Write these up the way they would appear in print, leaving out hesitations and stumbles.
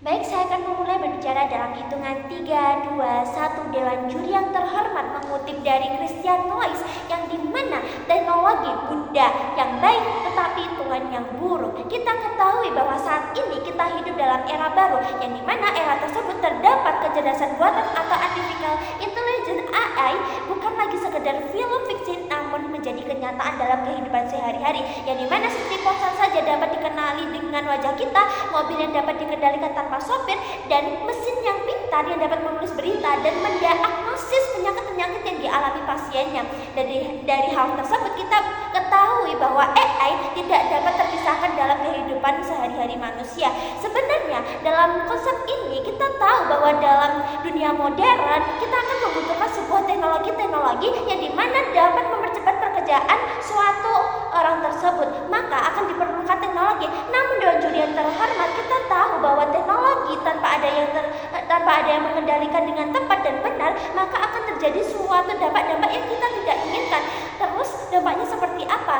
Baik, saya akan memulai berbicara dalam hitungan 3, 2, 1. Dewan juri yang terhormat mengutip dari Christian Noyes yang dimana teknologi bunda yang baik tetapi Tuhan yang buruk. Kita ketahui bahwa saat ini kita hidup dalam era baru yang dimana era tersebut terdapat kecerdasan buatan atau artificial intelligence AI bukan lagi sekedar film fiksi namun menjadi kenyataan dalam kehidupan sehari-hari yang dimana seperti ponsel saja dapat dikenali dengan wajah kita, mobil yang dapat dikendalikan tanpa sopir, dan mesin yang pintar yang dapat menulis berita dan mendiagnosis penyakit-penyakit yang dialami pasiennya. Dari hal tersebut kita ketahui bahwa AI tidak dapat terpisahkan dalam kehidupan sehari-hari manusia. Sebenarnya dalam konsep ini kita tahu bahwa dalam dunia modern kita akan membutuhkan sebuah teknologi yang dimana dapat mempercepat pekerjaan suatu orang tersebut, maka akan diperlukan teknologi. Namun Dewan Juri yang terhormat, kita tahu bahwa teknologi tanpa ada yang mengendalikan dengan tepat dan benar, maka akan terjadi suatu dampak-dampak yang kita tidak inginkan. Terus dampaknya seperti apa?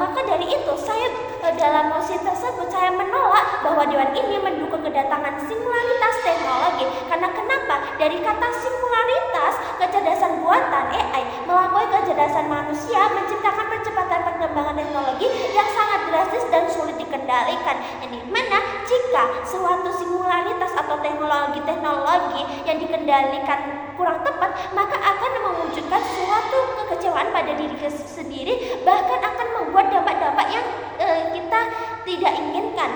Maka dari itu saya dalam mosi tersebut saya menolak bahwa Dewan ini mendukung kedatangan singularitas teknologi. Karena kenapa? Dari kata singularitas, kecerdasan buatan AI melampaui kecerdasan manusia, menciptakan percepatan perkembangan teknologi yang sangat drastis dan sulit dikendalikan. Yang dimana jika suatu singularitas atau teknologi yang dikendalikan kurang tepat, maka akan mewujudkan suatu kekecewaan pada diri sendiri, bahkan akan membuat dampak-dampak yang kita tidak inginkan.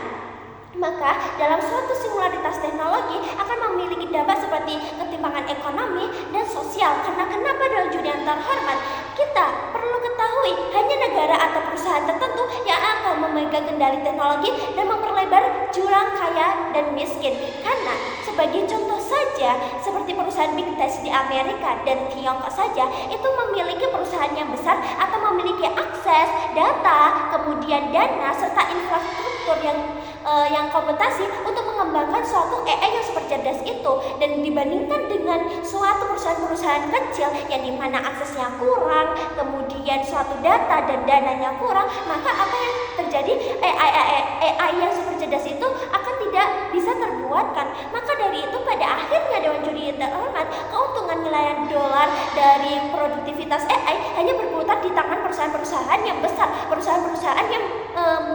Maka dalam suatu singularitas teknologi akan memiliki dampak seperti ketimpangan ekonomi dan sosial. Karena kenapa Dewan Juri yang terhormat? Kita perlu ketahui hanya negara atau perusahaan tertentu yang akan memegang kendali teknologi dan memperlebar jurang kaya dan miskin. Karena sebagai contoh saja seperti perusahaan Big Tech di Amerika dan Tiongkok saja itu memiliki perusahaan yang besar atau memiliki akses data, kemudian dana serta infrastruktur yang komputasi untuk mengembangkan suatu AI yang super cerdas itu. Dan dibandingkan dengan suatu perusahaan-perusahaan kecil yang dimana aksesnya kurang, kemudian suatu data dan dananya kurang, maka apa yang terjadi? AI yang super cerdas itu akan tidak bisa terbuatkan. Maka dari itu pada akhirnya Dewan Juri terhormat, keuntungan nilai dolar dari produktivitas AI hanya berputar di tangan perusahaan-perusahaan yang besar, perusahaan-perusahaan yang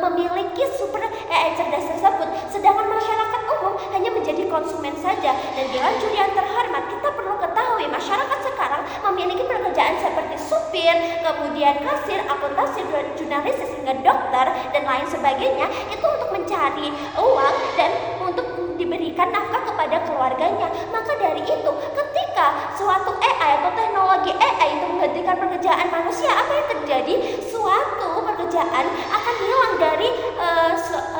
memiliki super AI cerdas tersebut, sedangkan masyarakat umum hanya menjadi konsumen saja. Dan Dewan Juri yang terhormat, kita perlu ketahui masyarakat sekarang memiliki pekerjaan seperti supir, kemudian kasir, akuntansi, jurnalis, hingga dokter dan lain sebagainya, itu untuk mencari uang dan untuk diberikan nafkah kepada keluarganya. Maka dari itu ketika suatu AI atau teknologi AI itu menggantikan pekerjaan manusia, apa yang terjadi? Suatu pekerjaan akan hilang dari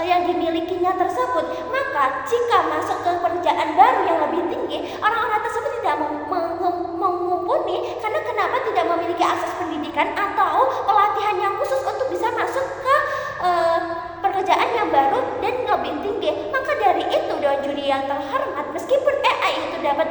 yang dimilikinya tersebut. Maka jika masuk ke pekerjaan baru yang lebih tinggi, orang-orang tersebut tidak mumpuni. Karena kenapa? Tidak memiliki akses pendidikan atau pelatihan yang khusus untuk bisa masuk ke pekerjaan yang baru dan lebih tinggi. Maka dari itu Dewan Juri yang terhormat, meskipun AI itu dapat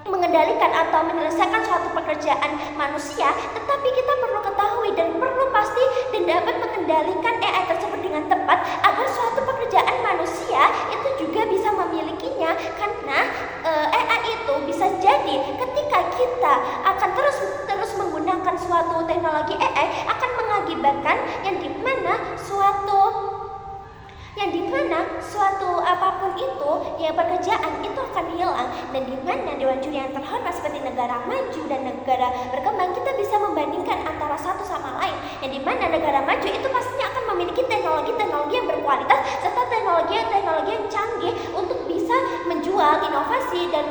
mengendalikan atau menyelesaikan suatu pekerjaan manusia, tetapi kita perlu ketahui dan perlu pasti dan dapat mengendalikan AI tersebut dengan tepat agar suatu pekerjaan manusia itu juga bisa memilikinya. Karena AI itu bisa jadi ketika kita akan terus menggunakan suatu teknologi AI akan mengakibatkan yang dimana suatu apapun itu ya pekerjaan itu akan hilang. Dan dimana Dewan Juri yang terhormat seperti negara maju dan negara berkembang, kita bisa membandingkan antara satu sama lain, yang dimana negara maju itu pastinya akan memiliki teknologi-teknologi yang berkualitas serta teknologi yang canggih untuk bisa menjual inovasi dan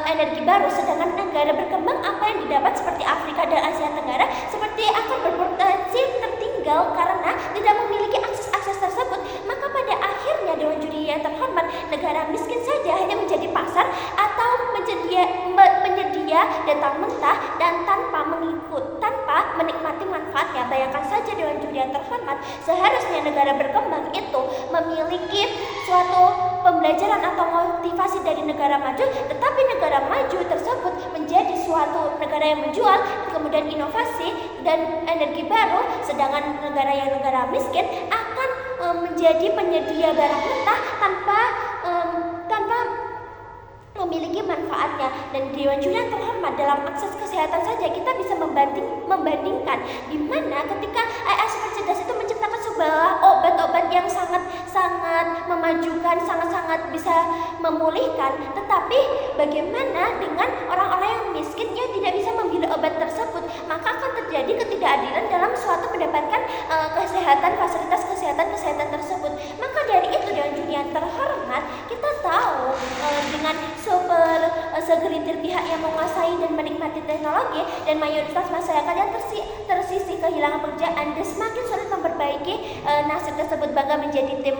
energi baru. Sedangkan negara berkembang apa yang didapat seperti Afrika dan Asia Tenggara seperti akan berpotensi tertinggal karena tidak memiliki akses tersebut. Maka pada akhirnya Dewan Juri yang terhormat, negara miskin saja hanya menjadi pasar atau penyedia data mentah dan tanpa menikmati manfaatnya. Bayangkan saja Dewan Juri yang terhormat, seharusnya negara berkembang itu memiliki suatu pembelajaran atau motivasi dari negara maju, tetapi negara maju tersebut menjadi suatu negara yang menjual kemudian inovasi dan energi baru, sedangkan negara miskin akan menjadi penyedia barang mentah tanpa memiliki manfaatnya. Dan Dewan Juri yang terhormat, dalam akses kesehatan saja kita bisa membandingkan di mana ketika AI super cerdas itu menciptakan sebuah obat-obat yang sangat memajukan, sangat bisa memulihkan, tetapi bagaimana dengan orang-orang yang miskin yang tidak bisa membeli obat tersebut? Maka akan terjadi ketidakadilan dalam suatu mendapatkan kesehatan, fasilitas kesehatan tersebut. Maka dari itu, Dewan Juri yang terhormat, kita tahu dengan segelintir pihak yang menguasai dan menikmati teknologi dan mayoritas masyarakat yang tersisih kehilangan pekerjaan dan semakin sulit memperbaiki nasib tersebut. Bangga menjadi tim